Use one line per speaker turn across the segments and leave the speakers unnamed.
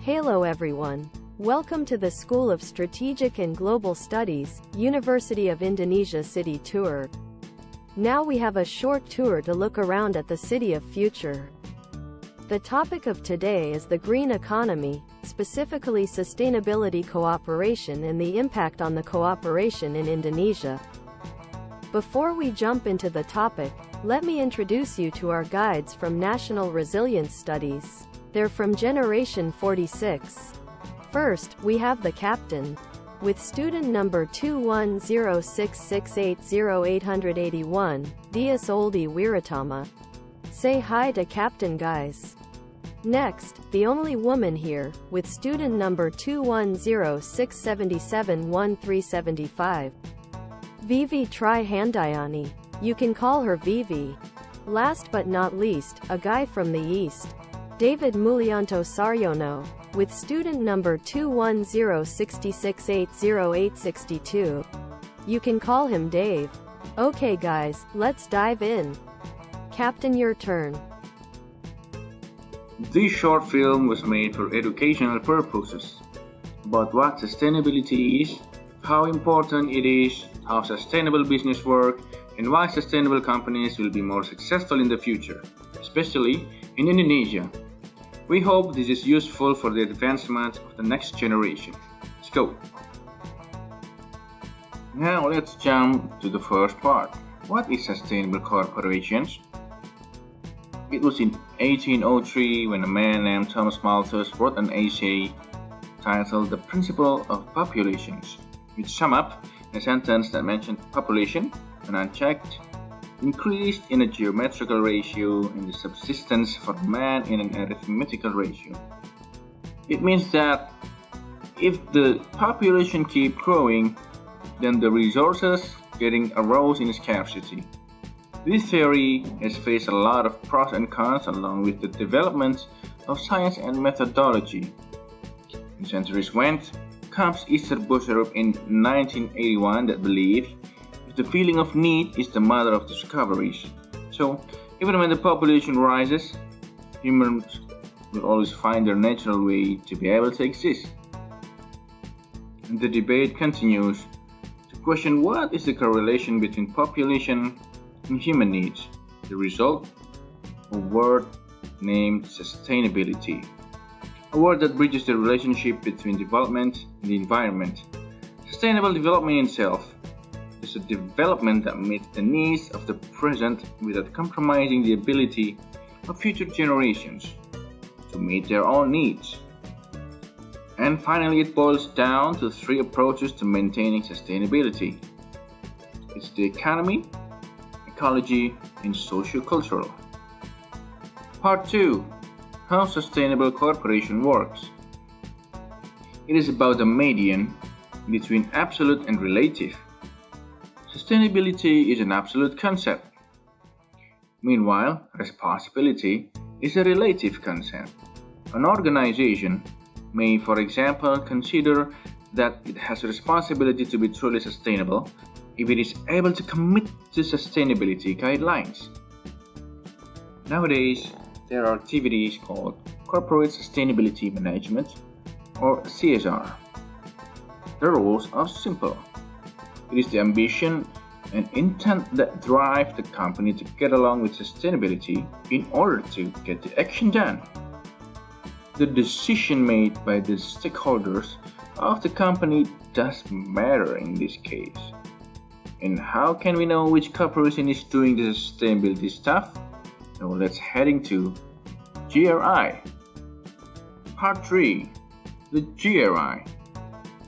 Hello everyone. Welcome to the School of Strategic and Global Studies, University of Indonesia City Tour. Now we have a short tour to look around at the city of future. The topic of today is the green economy, specifically sustainability cooperation and the impact on the cooperation in Indonesia. Before we jump into the topic, let me introduce you to our guides from National Resilience Studies. They're from Generation 46. First, we have the captain. With student number 21066808881, Dias Oldi Wiratama. Say hi to Captain guys. Next, the only woman here, with student number 21067771375. Vivi Trihandayani. You can call her Vivi. Last but not least, a guy from the East. David Mulyanto Saryono, with student number 21066808862. You can call him Dave. Okay guys, let's dive in. Captain, your turn.
This short film was made for educational purposes about what sustainability is, how important it is, how sustainable business work, and why sustainable companies will be more successful in the future, especially in Indonesia. We hope this is useful for the advancement of the next generation. Let's go! Now let's jump to the first part. What is sustainable corporations? It was in 1803 when a man named Thomas Malthus wrote an essay titled The Principle of Populations, which sum up a sentence that mentioned population, when unchecked, increased in a geometrical ratio and the subsistence for man in an arithmetical ratio. It means that if the population keep growing, then the resources getting arose in scarcity. This theory has faced a lot of pros and cons along with the development of science and methodology. As centuries went, comes Esther Boserup in 1981 that believed the feeling of need is the mother of discoveries. So, even when the population rises, humans will always find their natural way to be able to exist. And the debate continues to question what is the correlation between population and human needs. The result, a word named sustainability. A word that bridges the relationship between development and the environment. Sustainable development itself is a development that meets the needs of the present without compromising the ability of future generations to meet their own needs. And finally, it boils down to three approaches to maintaining sustainability. It's the economy, ecology, and socio-cultural. Part 2. How sustainable cooperation works. It is about the median between absolute and relative. Sustainability is an absolute concept. Meanwhile, responsibility is a relative concept. An organization may, for example, consider that it has a responsibility to be truly sustainable if it is able to commit to sustainability guidelines. Nowadays, there are activities called Corporate Sustainability Management, or CSR. The rules are simple. It is the ambition and intent that drive the company to get along with sustainability in order to get the action done. The decision made by the stakeholders of the company does matter in this case. And how can we know which corporation is doing the sustainability stuff? Now let's head into GRI. Part 3. The GRI.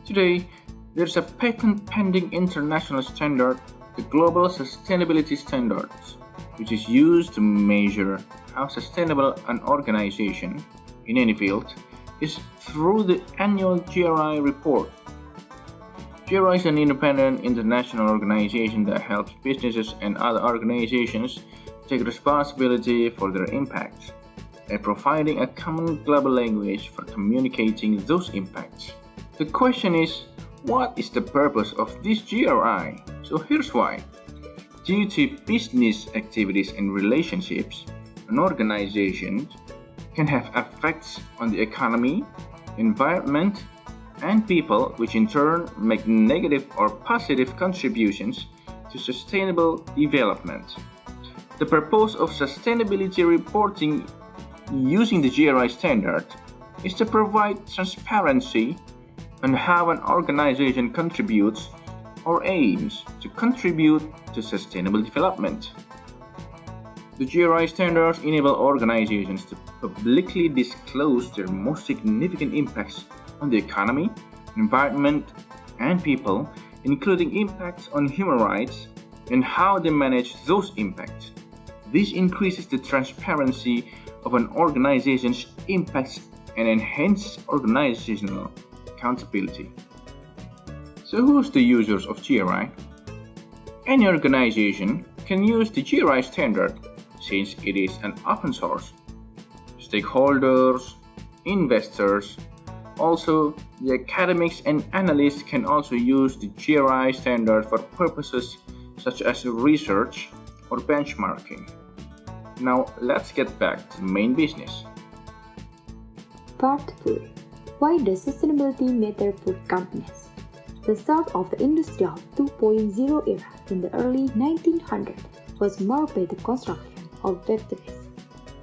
Today, there's a patent-pending international standard, the Global Sustainability Standards, which is used to measure how sustainable an organization, in any field, is through the annual GRI report. GRI is an independent international organization that helps businesses and other organizations take responsibility for their impacts, by providing a common global language for communicating those impacts. The question is, what is the purpose of this GRI? So here's why. Due to business activities and relationships, an organization can have effects on the economy, environment, and people, which in turn make negative or positive contributions to sustainable development. The purpose of sustainability reporting using the GRI standard is to provide transparency on how an organization contributes or aims to contribute to sustainable development. The GRI standards enable organizations to publicly disclose their most significant impacts on the economy, environment, and people, including impacts on human rights and how they manage those impacts. This increases the transparency of an organization's impacts and enhances organizational accountability. So who's the users of GRI? Any organization can use the GRI standard since it is an open source. Stakeholders, investors, also the academics and analysts can also use the GRI standard for purposes such as research or benchmarking. Now let's get back to the main business.
Part 4. Why does sustainability matter for companies? The start of the Industrial 2.0 era in the early 1900s was marked by the construction of factories,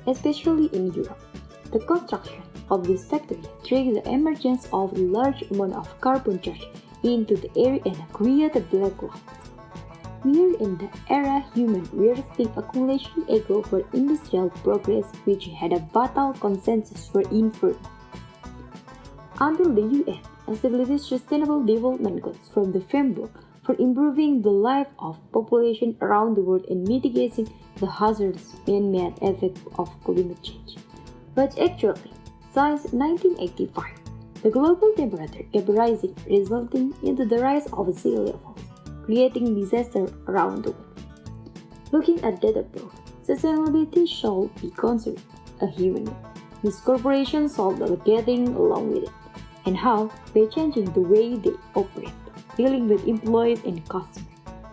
especially in Europe. The construction of these factories triggered the emergence of a large amount of carbon charge into the air and created black clouds. We are in the era human resisting accumulation ego for industrial progress, which had a vital consensus for inferno. Under the UN established Sustainable Development Goals from the framework for improving the life of population around the world and mitigating the hazardous man-made effects of climate change. But actually, since 1985, the global temperature kept rising, resulting into the rise of sea levels, creating disaster around the world. Looking at data proof, sustainability shall be considered a human need. These corporations solve the getting along with it, and how by changing the way they operate, dealing with employees and customers,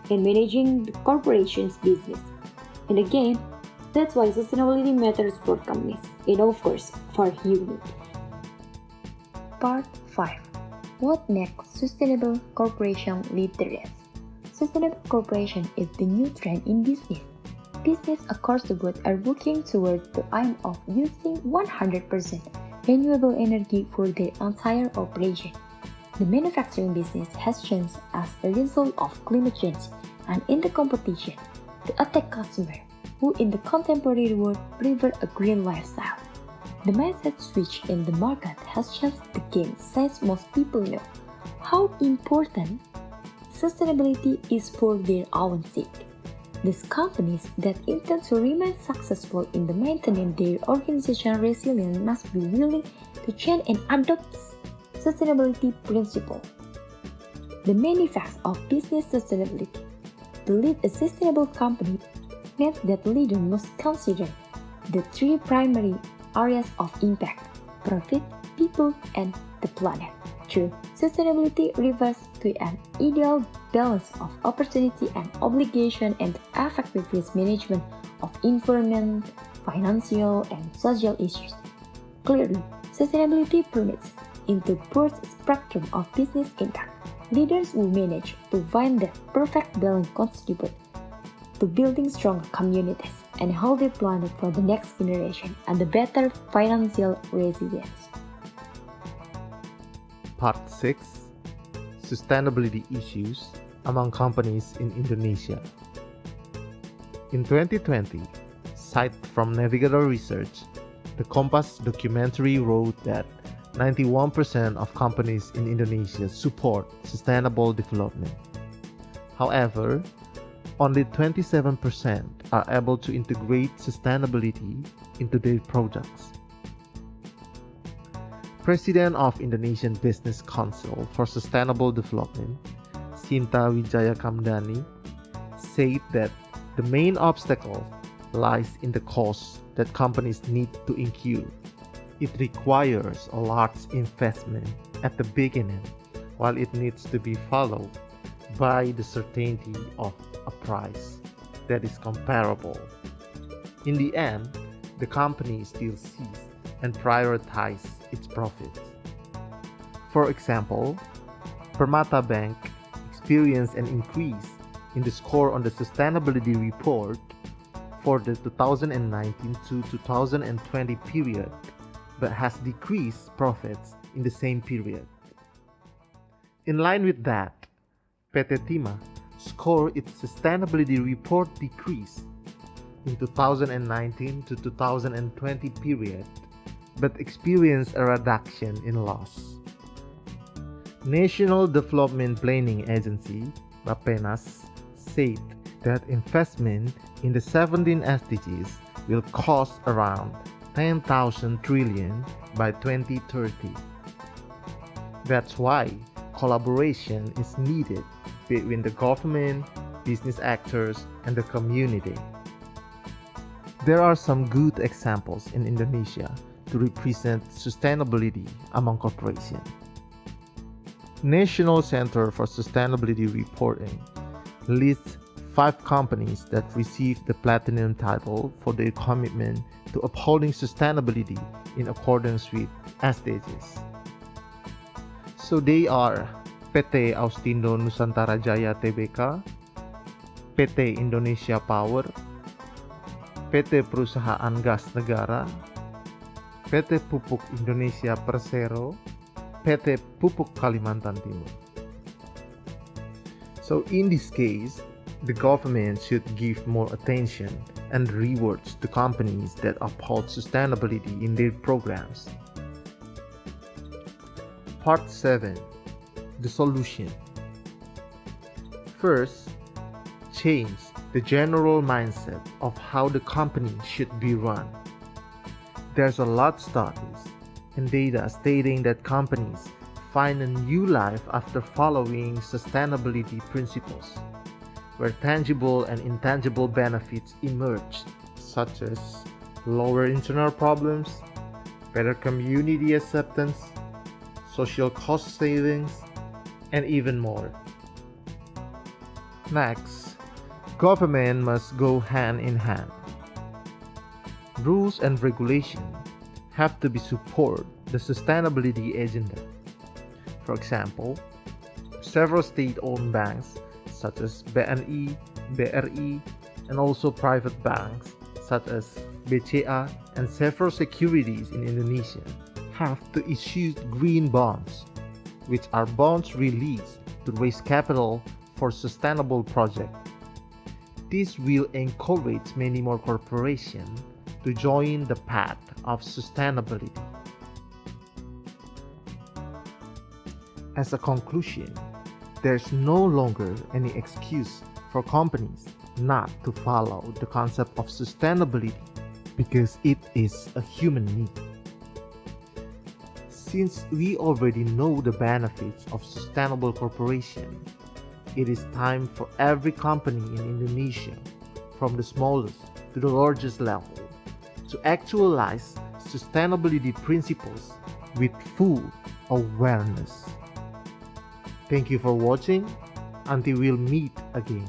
and managing the corporation's business. And again, that's why sustainability matters for companies, and of course, for humanity. Part 5. What makes sustainable corporation lead the race? Sustainable corporation is the new trend in business. Business across the world are working toward the aim of using 100% renewable energy for their entire operation. The manufacturing business has changed as a result of climate change and in the competition to attack customers who in the contemporary world prefer a green lifestyle. The mindset switch in the market has changed the game since most people know how important sustainability is for their own sake. These companies that intend to remain successful in the maintaining their organizational resilience must be willing to change and adopt sustainability principles. The main effects of business sustainability. To lead a sustainable company means that leaders must consider the three primary areas of impact: profit, people, and the planet. True, sustainability refers to an ideal balance of opportunity and obligation and effective risk management of environment, financial, and social issues. Clearly, sustainability permits into broad spectrum of business impact. Leaders will manage to find that perfect balance contribute to building stronger communities and healthy planet for the next generation and the better financial resilience.
Part 6. Sustainability issues among companies in Indonesia. In 2020, cite from Navigator Research, the Kompas documentary wrote that 91% of companies in Indonesia support sustainable development. However, only 27% are able to integrate sustainability into their products. President of Indonesian Business Council for Sustainable Development, Sinta Wijayakamdani, said that the main obstacle lies in the cost that companies need to incur. It requires a large investment at the beginning, while it needs to be followed by the certainty of a price that is comparable. In the end, the company still sees and prioritizes its profits. For example, Permata Bank experienced an increase in the score on the sustainability report for the 2019 to 2020 period, but has decreased profits in the same period. In line with that, PT Timah scored its sustainability report decrease in 2019 to 2020 period, but experienced a reduction in loss. National Development Planning Agency, Bappenas, said that investment in the 17 SDGs will cost around 10,000 trillion by 2030. That's why collaboration is needed between the government, business actors, and the community. There are some good examples in Indonesia to represent sustainability among corporations. National Center for Sustainability Reporting lists 5 companies that received the platinum title for their commitment to upholding sustainability in accordance with SDGs. So they are PT Austindo Nusantara Jaya Tbk, PT Indonesia Power, PT Perusahaan Gas Negara, PT Pupuk Indonesia Persero, PT Pupuk Kalimantan Timur. So in this case, the government should give more attention and rewards to companies that uphold sustainability in their programs. Part 7. The solution. First, change the general mindset of how the company should be run. There's a lot of studies and data stating that companies find a new life after following sustainability principles, where tangible and intangible benefits emerge, such as lower internal problems, better community acceptance, social cost savings, and even more. Next, government must go hand in hand. Rules and regulations have to be support the sustainability agenda. For example, several state-owned banks such as BNI, BRI, and also private banks such as BCA and several securities in Indonesia have to issue green bonds, which are bonds released to raise capital for sustainable projects. This will encourage many more corporations to join the path of sustainability. As a conclusion, there's no longer any excuse for companies not to follow the concept of sustainability because it is a human need. Since we already know the benefits of sustainable corporation, it is time for every company in Indonesia, from the smallest to the largest level, to actualize sustainability principles with full awareness. Thank you for watching. Until we'll meet again.